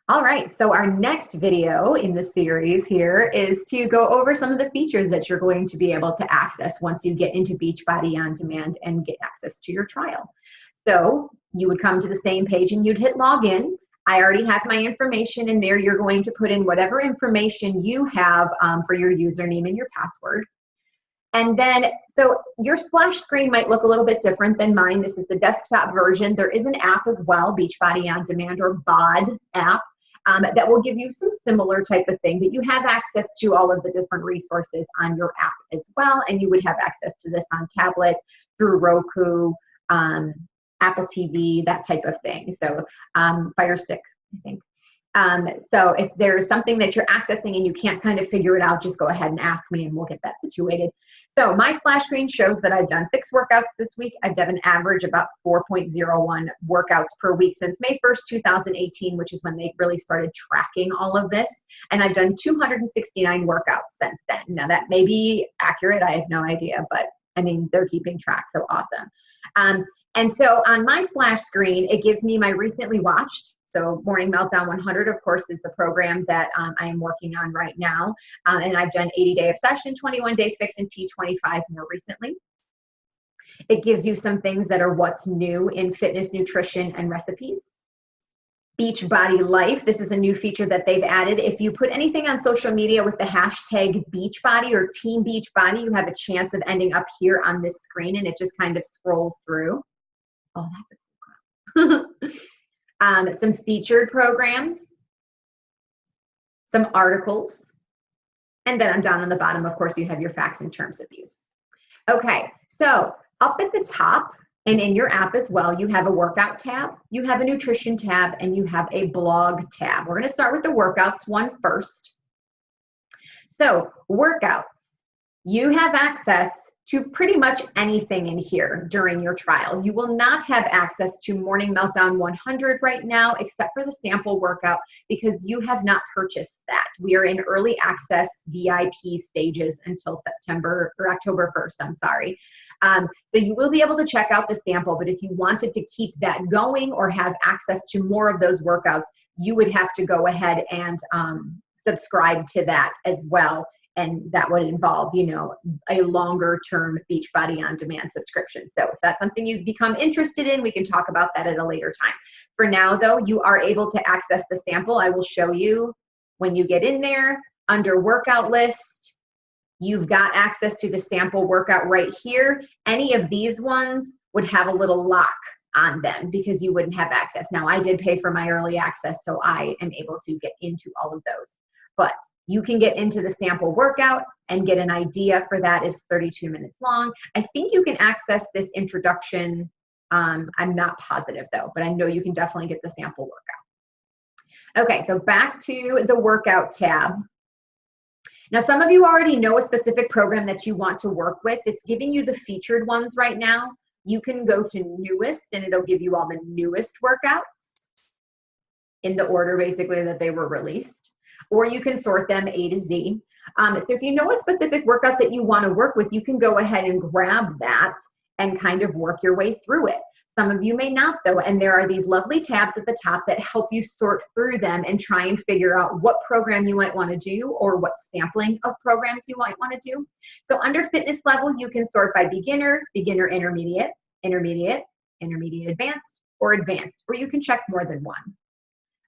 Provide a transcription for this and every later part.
All right, so our next video in the series here is to go over some of the features that you're going to be able to access once you get into Beachbody On Demand and get access to your trial. So you would come to the same page and you'd hit login. I already have my information in there. You're going to put in whatever information you have for your username and your password. And then, so your splash screen might look a little bit different than mine. This is the desktop version. There is an app as well, Beachbody On Demand, or BOD app, that will give you some similar type of thing, but you have access to all of the different resources on your app as well, and you would have access to this on tablet, through Roku, Apple TV, that type of thing. So Fire Stick, I think. So if there's something that you're accessing and you can't kind of figure it out, just go ahead and ask me and we'll get that situated. So my splash screen shows that I've done 6 workouts this week. I've done an average about 4.01 workouts per week since May 1st, 2018, which is when they really started tracking all of this. And I've done 269 workouts since then. Now that may be accurate, I have no idea, but I mean, they're keeping track, so awesome. And so on my splash screen, it gives me my recently watched. So Morning Meltdown 100, of course, is the program that I am working on right now. And I've done 80-day obsession, 21-day fix, and T25 more recently. It gives you some things that are what's new in fitness, nutrition, and recipes. Beachbody Life, this is a new feature that they've added. If you put anything on social media with the hashtag Beachbody or Team Beachbody, you have a chance of ending up here on this screen, and it just kind of scrolls through. Oh, that's a cool one. Some featured programs, some articles, and then down on the bottom, of course, you have your facts and terms of use. Okay, so up at the top and in your app as well, you have a workout tab, you have a nutrition tab, and you have a blog tab. We're going to start with the workouts one first. So workouts, you have access to pretty much anything in here during your trial. You will not have access to Morning Meltdown 100 right now, except for the sample workout, because you have not purchased that. We are in early access VIP stages until September or October 1st, I'm sorry. So you will be able to check out the sample, but if you wanted to keep that going or have access to more of those workouts, you would have to go ahead and subscribe to that as well. And that would involve, you know, a longer term Beachbody On Demand subscription. So if that's something you become interested in, we can talk about that at a later time. For now, though, you are able to access the sample. I will show you when you get in there under workout list. You've got access to the sample workout right here. Any of these ones would have a little lock on them because you wouldn't have access. Now, I did pay for my early access, so I am able to get into all of those. But you can get into the sample workout and get an idea for that. It's 32 minutes long. I think you can access this introduction. I'm not positive though, but I know you can definitely get the sample workout. Okay, so back to the workout tab. Now, some of you already know a specific program that you want to work with. It's giving you the featured ones right now. You can go to newest and it'll give you all the newest workouts in the order basically that they were released. Or you can sort them A to Z. So if you know a specific workout that you want to work with, you can go ahead and grab that and kind of work your way through it. Some of you may not though, and there are these lovely tabs at the top that help you sort through them and try and figure out what program you might want to do or what sampling of programs you might want to do. So under fitness level, you can sort by beginner, beginner intermediate, intermediate, intermediate advanced, or advanced, or you can check more than one.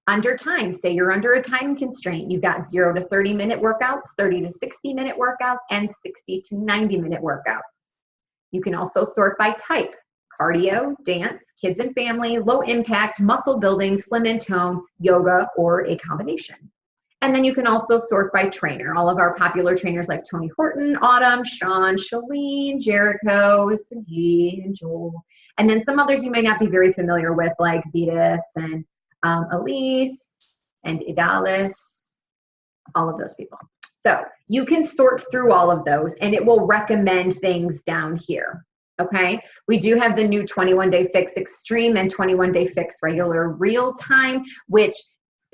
Under time, say you're under a time constraint. You've got 0 to 30-minute workouts, 30 to 60-minute workouts, and 60 to 90-minute workouts. You can also sort by type: cardio, dance, kids and family, low impact, muscle building, slim and tone, yoga, or a combination. And then you can also sort by trainer. All of our popular trainers like Tony Horton, Autumn, Sean, Shalene, Jericho, Sagi, and Joel. And then some others you may not be very familiar with, like Vitas and Elise and Idalis, all of those people. So you can sort through all of those and it will recommend things down here. Okay, we do have the new 21-day fix extreme and 21-day fix regular real time, which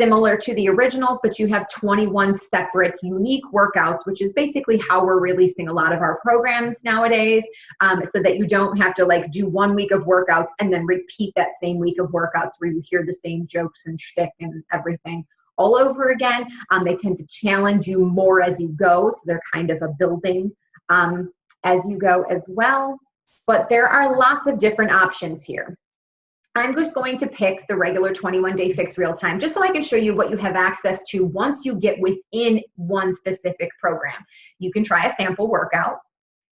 similar to the originals, but you have 21 separate unique workouts, which is basically how we're releasing a lot of our programs nowadays, so that you don't have to like do 1 week of workouts and then repeat that same week of workouts where you hear the same jokes and shtick and everything all over again. They tend to challenge you more as you go, so they're kind of a building as you go as well. But there are lots of different options here. I'm just going to pick the regular 21-day fix real time, just so I can show you what you have access to once you get within one specific program. You can try a sample workout.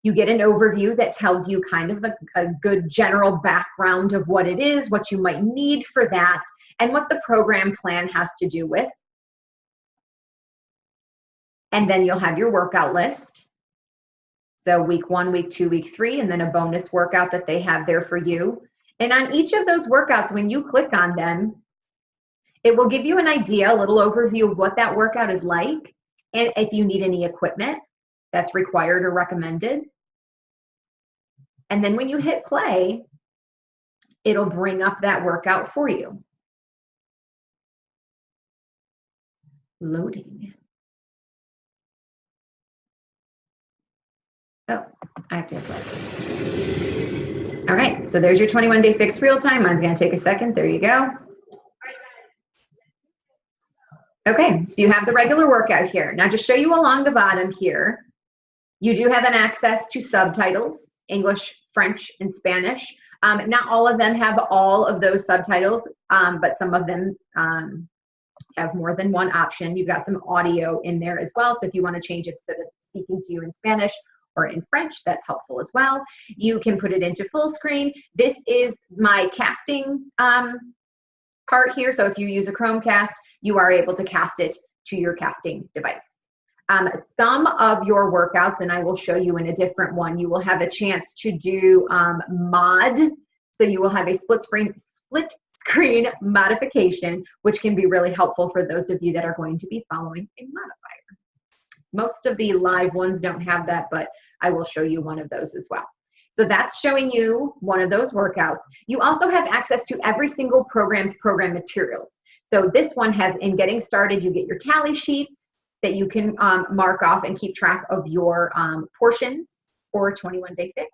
You get an overview that tells you kind of a good general background of what it is, what you might need for that, and what the program plan has to do with. And then you'll have your workout list. So week 1, week 2, week 3, and then a bonus workout that they have there for you. And on each of those workouts, when you click on them, it will give you an idea, a little overview of what that workout is like, and if you need any equipment that's required or recommended. And then when you hit play, it'll bring up that workout for you. Loading. Oh, I have to hit play. All right, so there's your 21-day fix real time. Mine's gonna take a second. There you go. Okay, so you have the regular workout here. Now to show you along the bottom here, you do have an access to subtitles, English, French, and Spanish. Not all of them have all of those subtitles, but some of them have more than one option. You've got some audio in there as well, so if you want to change it so that it's speaking to you in Spanish or in French, that's helpful as well. You can put it into full screen. This is my casting part here, so if you use a Chromecast, you are able to cast it to your casting device. Some of your workouts, and I will show you in a different one, you will have a chance to do mod. So you will have a split screen modification, which can be really helpful for those of you that are going to be following a modifier. Most of the live ones don't have that, but I will show you one of those as well. So that's showing you one of those workouts. You also have access to every single program's program materials. So this one has, in getting started, you get your tally sheets that you can mark off and keep track of your portions for a 21-day fix.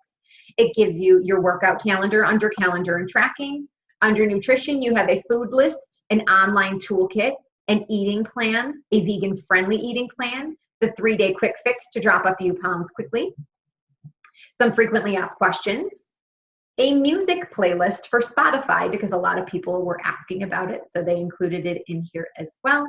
It gives you your workout calendar under calendar and tracking. Under nutrition, you have a food list, an online toolkit, an eating plan, a vegan-friendly eating plan, the 3-day quick fix to drop a few pounds quickly, some frequently asked questions, a music playlist for Spotify because a lot of people were asking about it, so they included it in here as well.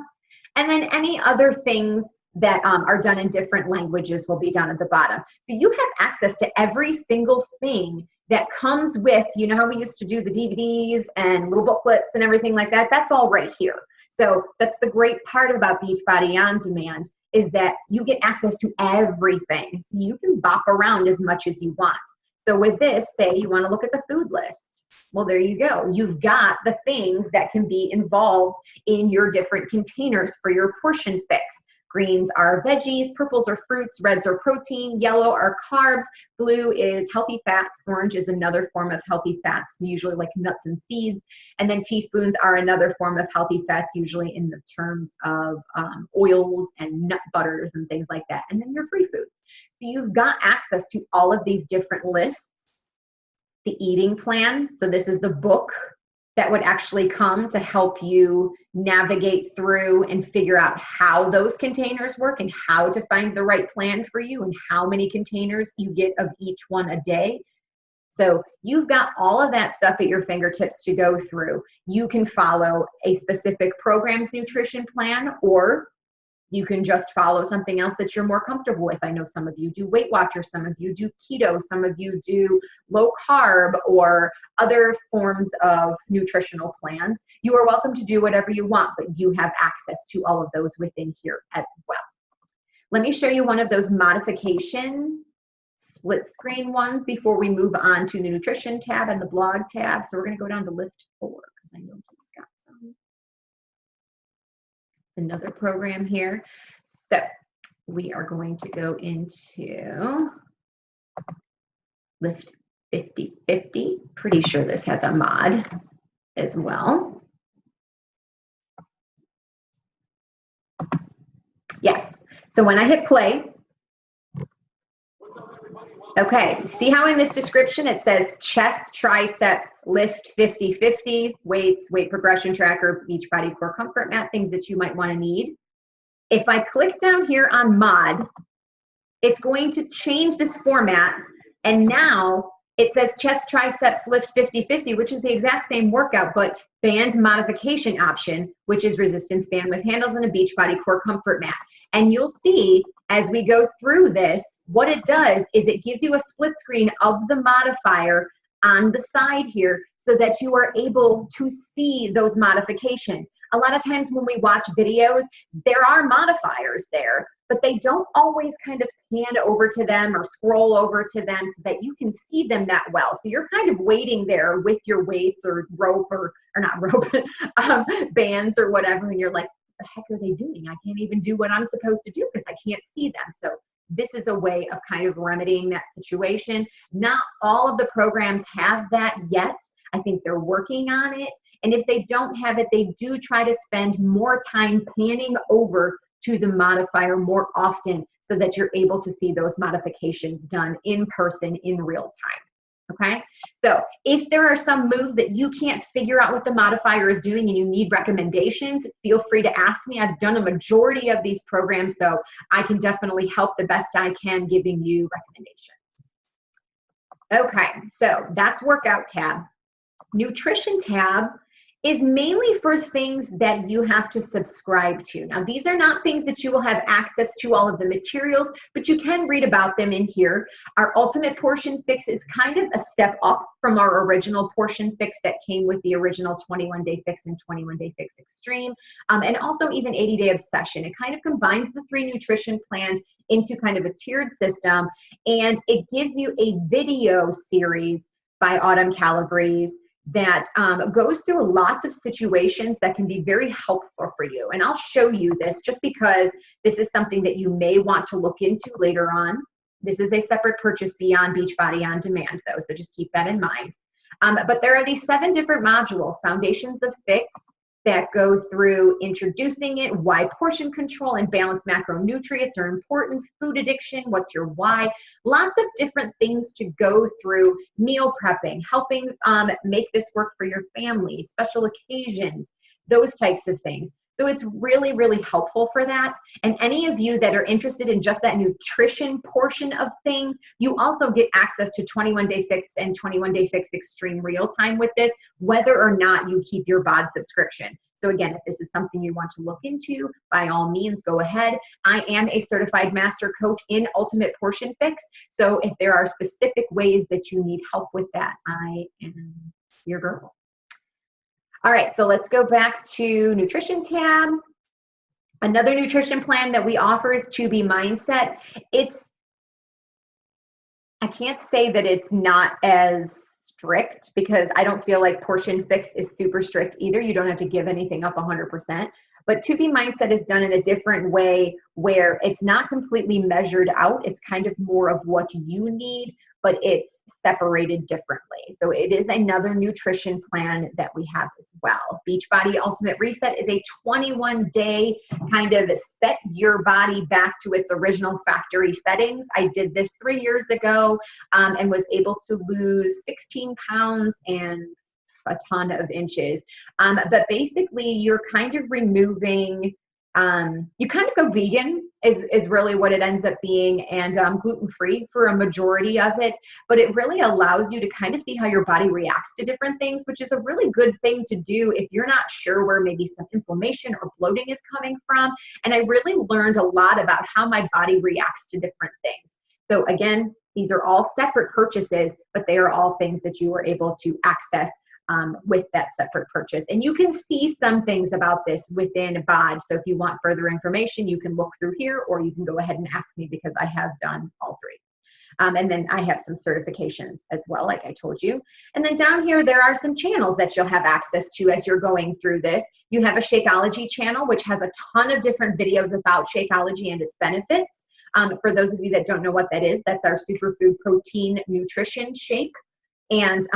And then any other things that are done in different languages will be down at the bottom. So you have access to every single thing that comes with, you know how we used to do the DVDs and little booklets and everything like that? That's all right here. So that's the great part about Beachbody On Demand, is that you get access to everything. So you can bop around as much as you want. So with this, say you want to look at the food list. Well, there you go. You've got the things that can be involved in your different containers for your portion fix. Greens are veggies, purples are fruits, reds are protein, yellow are carbs, blue is healthy fats, orange is another form of healthy fats, usually like nuts and seeds, and then teaspoons are another form of healthy fats, usually in the terms of oils and nut butters and things like that, and then your free foods. So you've got access to all of these different lists. The eating plan, so this is the book that would actually come to help you navigate through and figure out how those containers work and how to find the right plan for you and how many containers you get of each one a day. So you've got all of that stuff at your fingertips to go through. You can follow a specific program's nutrition plan, or you can just follow something else that you're more comfortable with. I know some of you do Weight Watchers, some of you do keto, some of you do low carb or other forms of nutritional plans. You are welcome to do whatever you want, but you have access to all of those within here as well. Let me show you one of those modification split screen ones before we move on to the nutrition tab and the blog tab. So we're going to go down to Lift 4 because I know he's got some. Another program here. So we are going to go into Lift 50/50. Pretty sure this has a mod as well. Yes. So when I hit play, okay, see how in this description it says chest, triceps, lift 50-50, weights, weight progression tracker, beach body core comfort mat, things that you might want to need. If I click down here on mod, it's going to change this format, and now it says chest, triceps, lift 50-50, which is the exact same workout, but band modification option, which is resistance band with handles and a beach body core comfort mat. And you'll see as we go through this, what it does is it gives you a split screen of the modifier on the side here so that you are able to see those modifications. A lot of times when we watch videos, there are modifiers there, but they don't always kind of pan over to them or scroll over to them so that you can see them that well. So you're kind of waiting there with your weights or rope or not rope, bands or whatever, and you're like, what the heck are they doing? I can't even do what I'm supposed to do because I can't see them. So this is a way of kind of remedying that situation. Not all of the programs have that yet. I think they're working on it. And if they don't have it, they do try to spend more time panning over to the modifier more often so that you're able to see those modifications done in person in real time. Okay, so if there are some moves that you can't figure out what the modifier is doing and you need recommendations, feel free to ask me. I've done a majority of these programs, so I can definitely help the best I can giving you recommendations. Okay, so that's workout tab. Nutrition tab is mainly for things that you have to subscribe to. Now, these are not things that you will have access to all of the materials, but you can read about them in here. Our Ultimate Portion Fix is kind of a step up from our original Portion Fix that came with the original 21-Day Fix and 21-Day Fix Extreme, and also even 80-Day Obsession. It kind of combines the 3 nutrition plans into kind of a tiered system, and it gives you a video series by Autumn Calabrese that goes through lots of situations that can be very helpful for you. And I'll show you this just because this is something that you may want to look into later on. This is a separate purchase beyond Beachbody On Demand though, so just keep that in mind. But there are these 7 different modules, Foundations of Fix, that go through introducing it, why portion control and balanced macronutrients are important, food addiction, what's your why, lots of different things to go through, meal prepping, helping make this work for your family, special occasions, those types of things. So it's really, really helpful for that. And any of you that are interested in just that nutrition portion of things, you also get access to 21-Day Fix and 21-Day Fix Extreme real time with this, whether or not you keep your BOD subscription. So again, if this is something you want to look into, by all means, go ahead. I am a certified master coach in Ultimate Portion Fix. So if there are specific ways that you need help with that, I am your girl. All right, so let's go back to nutrition tab. Another nutrition plan that we offer is To Be Mindset. I can't say that it's not as strict because I don't feel like Portion Fix is super strict either. You don't have to give anything up 100%. But To Be Mindset is done in a different way where it's not completely measured out. It's kind of more of what you need, but it's separated differently. So it is another nutrition plan that we have as well. Beachbody Ultimate Reset is a 21-day kind of set your body back to its original factory settings. I did this 3 years ago and was able to lose 16 pounds and a ton of inches. But basically you're kind of removing, you kind of go vegan is really what it ends up being, and gluten-free for a majority of it, but it really allows you to kind of see how your body reacts to different things, which is a really good thing to do if you're not sure where maybe some inflammation or bloating is coming from. And I really learned a lot about how my body reacts to different things. So again, these are all separate purchases, but they are all things that you are able to access with that separate purchase. And you can see some things about this within BOD. So if you want further information, you can look through here, or you can go ahead and ask me because I have done all 3. And then I have some certifications as well, like I told you. And then down here, there are some channels that you'll have access to as you're going through this. You have a Shakeology channel, which has a ton of different videos about Shakeology and its benefits. For those of you that don't know what that is, that's our superfood protein nutrition shake. And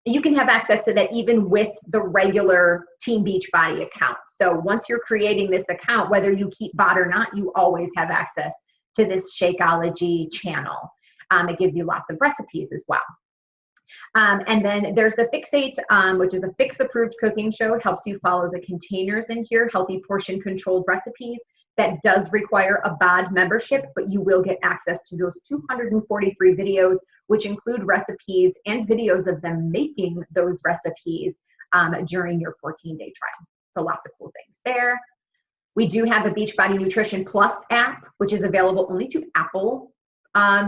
you can have access to that even with the regular Team Beachbody account. So once you're creating this account, whether you keep BOD or not, you always have access to this Shakeology channel. It gives you lots of recipes as well. And then there's the Fixate, which is a Fix approved cooking show. It helps you follow the containers in here, healthy portion controlled recipes. That does require a BOD membership, but you will get access to those 243 videos, which include recipes and videos of them making those recipes during your 14-day trial. So lots of cool things there. We do have a Beachbody Nutrition Plus app, which is available only to Apple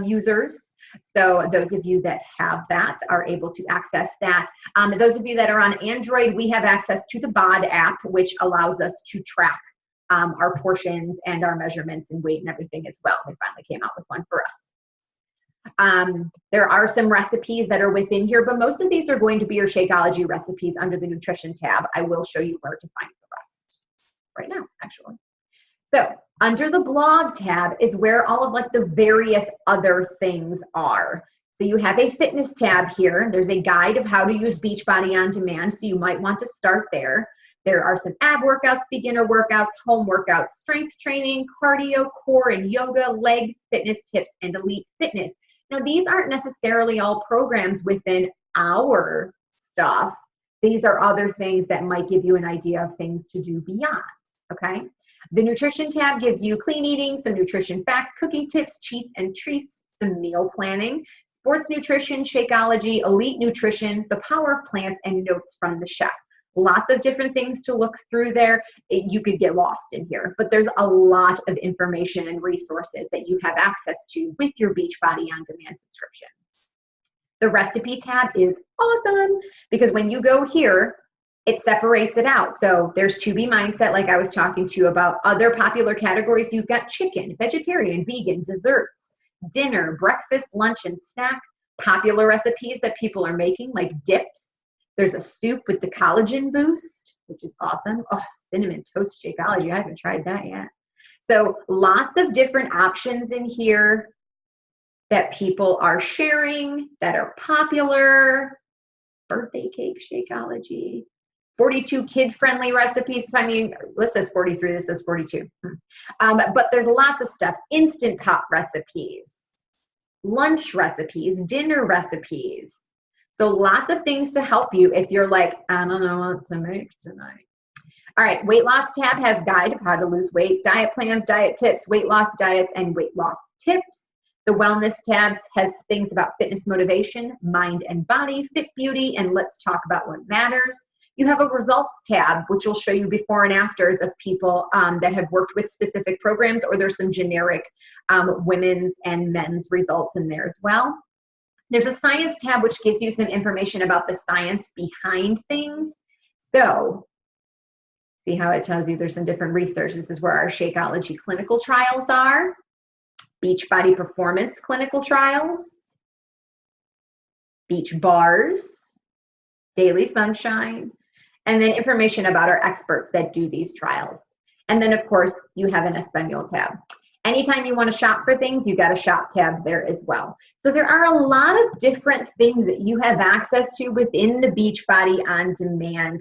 users. So those of you that have that are able to access that. Those of you that are on Android, we have access to the BOD app, which allows us to track our portions and our measurements and weight and everything as well. They finally came out with one for us. There are some recipes that are within here, but most of these are going to be your Shakeology recipes under the nutrition tab. I will show you where to find the rest right now, actually. So under the blog tab is where all of like the various other things are. So you have a fitness tab here. There's a guide of how to use Beachbody on demand. So you might want to start there. There are some ab workouts, beginner workouts, home workouts, strength training, cardio, core and yoga, leg fitness tips, and elite fitness. Now, these aren't necessarily all programs within our stuff. These are other things that might give you an idea of things to do beyond, okay? The nutrition tab gives you clean eating, some nutrition facts, cooking tips, cheats and treats, some meal planning, sports nutrition, Shakeology, elite nutrition, the power of plants, and notes from the chef. Lots of different things to look through there. You could get lost in here, but there's a lot of information and resources that you have access to with your Beachbody On Demand subscription. The recipe tab is awesome because when you go here, it separates it out. So there's To Be Mindset, like I was talking to you about. Other popular categories, you've got chicken, vegetarian, vegan, desserts, dinner, breakfast, lunch, and snack. Popular recipes that people are making, like dips. There's a soup with the collagen boost, which is awesome. Oh, cinnamon toast Shakeology. I haven't tried that yet. So lots of different options in here that people are sharing that are popular. Birthday cake Shakeology. 42 kid-friendly recipes. I mean, this says 43, this says 42. But there's lots of stuff. Instant Pot recipes, lunch recipes, dinner recipes. So lots of things to help you if you're like, I don't know what to make tonight. All right, weight loss tab has guide of how to lose weight, diet plans, diet tips, weight loss diets, and weight loss tips. The wellness tabs has things about fitness motivation, mind and body, fit beauty, and let's talk about what matters. You have a results tab, which will show you before and afters of people that have worked with specific programs, or there's some generic women's and men's results in there as well. There's a science tab, which gives you some information about the science behind things. So see how it tells you there's some different research. This is where our Shakeology clinical trials are, Beachbody performance clinical trials, beach bars, daily sunshine, and then information about our experts that do these trials. And then, of course, you have an Espanol tab. Anytime you want to shop for things, you've got a shop tab there as well. So there are a lot of different things that you have access to within the Beachbody On Demand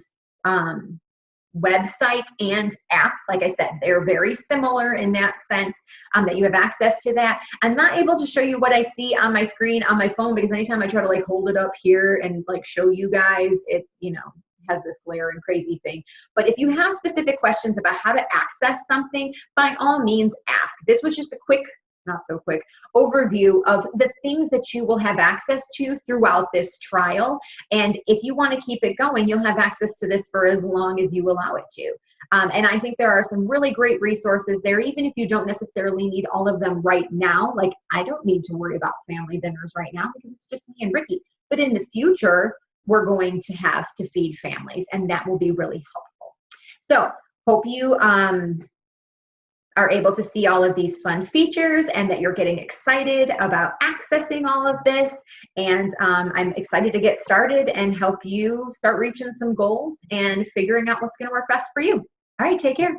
website and app. Like I said, they're very similar in that sense, that you have access to that. I'm not able to show you what I see on my screen on my phone because anytime I try to like hold it up here and like show you guys, it, you know, has this glare and crazy thing. But if you have specific questions about how to access something, by all means ask. This was just a quick, not so quick, overview of the things that you will have access to throughout this trial. And if you want to keep it going, you'll have access to this for as long as you allow it to. And I think there are some really great resources there, even if you don't necessarily need all of them right now. Like, I don't need to worry about family dinners right now because it's just me and Ricky. But in the future, we're going to have to feed families, and that will be really helpful. So hope you are able to see all of these fun features and that you're getting excited about accessing all of this. And I'm excited to get started and help you start reaching some goals and figuring out what's going to work best for you. All right, take care.